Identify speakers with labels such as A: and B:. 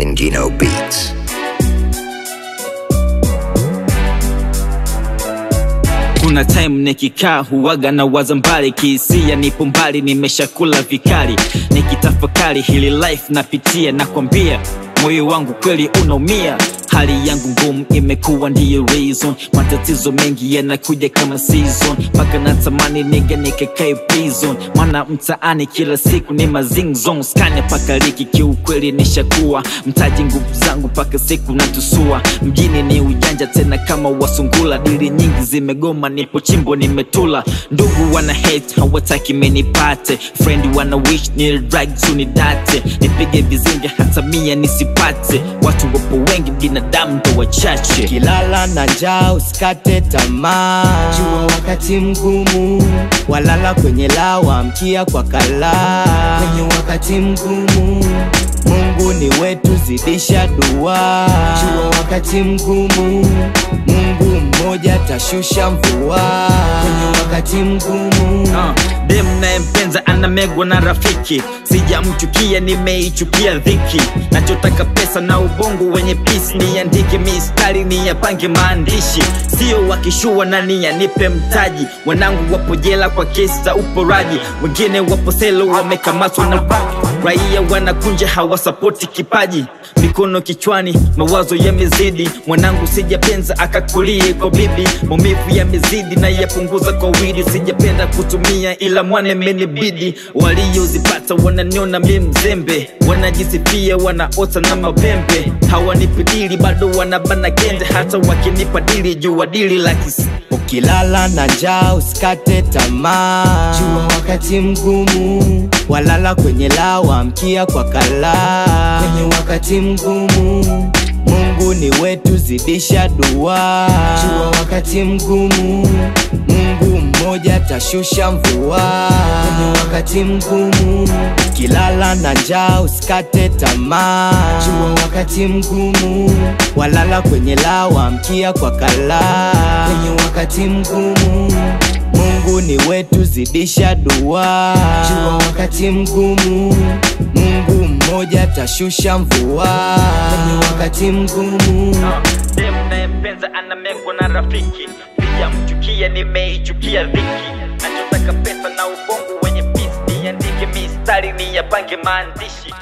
A: Ngino Beats.
B: Kuna time nikikaa huwaga na waza mbali, kihisia nipo mbali, nimeshakula vikali. Nikitafakari hili life napitia, nakwambia moyo wangu kweli unaumia. Hali yangu ngumu imekuwa ndiyo reason, matatizo mengi yanakuja kama season, mpaka natamani nigga nikakae prison. Maana mtaani kila siku ni mazing zone, skanya paka liki kiukweli nishakuwa mtaji nguvu zangu paka siku natusua. Mjini ni ujanja tena kama wasungula, dili nyingi zimegoma, nipo chimbo nimetula. Ndugu wana hate hawataki menipate, friend wana wish ni drag tu ni date, nipige vizinga hata mia nisipate. Watu wapo wengi, binadamu ndo wachache.
C: Kilala na njaa usikate tamaa, jua wakati mgumu, walala kwenye lawa mkia kwa kala. Kwenye wakati mgumu Mungu ni wetu, zidisha dua. Jua wakati mgumu Mungu mmoja tashusha mvua. Kwenye wakati mgumu
B: dem nayempenza anamegwa na rafiki, sijamchukia nimeichukia dhiki. Nachotaka pesa na ubongo wenye peace, niandike mistari niyapange maandishi, sio wakishua nani yanipe mtaji. Wanangu wapo jela kwa kesi za uporaji, wengine wapo selo wamekamatwa na raia wanakunja hawasapoti kipaji. Mikono kichwani mawazo yamezidi, mwanangu sijapenza akakulie kwa bibi. Maumivu yamezidi na yapunguza kwa widi, sijapenda kutumia ila mwane menibidi. Waliozipata wananiona mimi mzembe, wanajisifia wanaota na mapembe. Hawanipidili bado wanabana kende, hata wakinipa dili jua dili la kisi.
C: Ukilala na njaa usikate tamaa, jua wakati mgumu, walala kwenye lawa mkia kwa kala. Kwenye wakati mgumu Mungu ni wetu, zidisha dua. Jua wakati mgumu Mungu mmoja tashusha mvua. Kwenye wakati mgumu kilala na njaa usikate tamaa, jua wakati mgumu, walala kwenye lawa mkia kwa kala. Kwenye wakati mgumu Mungu ni wetu, zidisha dua. Jua wakati mgumu Mungu mmoja tashusha mvua. Kwenye wakati mgumu
B: dem nayempenza anamegwa na rafiki, sijamchukia nimeichukia dhiki. Nachotaka pesa na ubongo wenye peace, niandike mistari niyapange maandishi.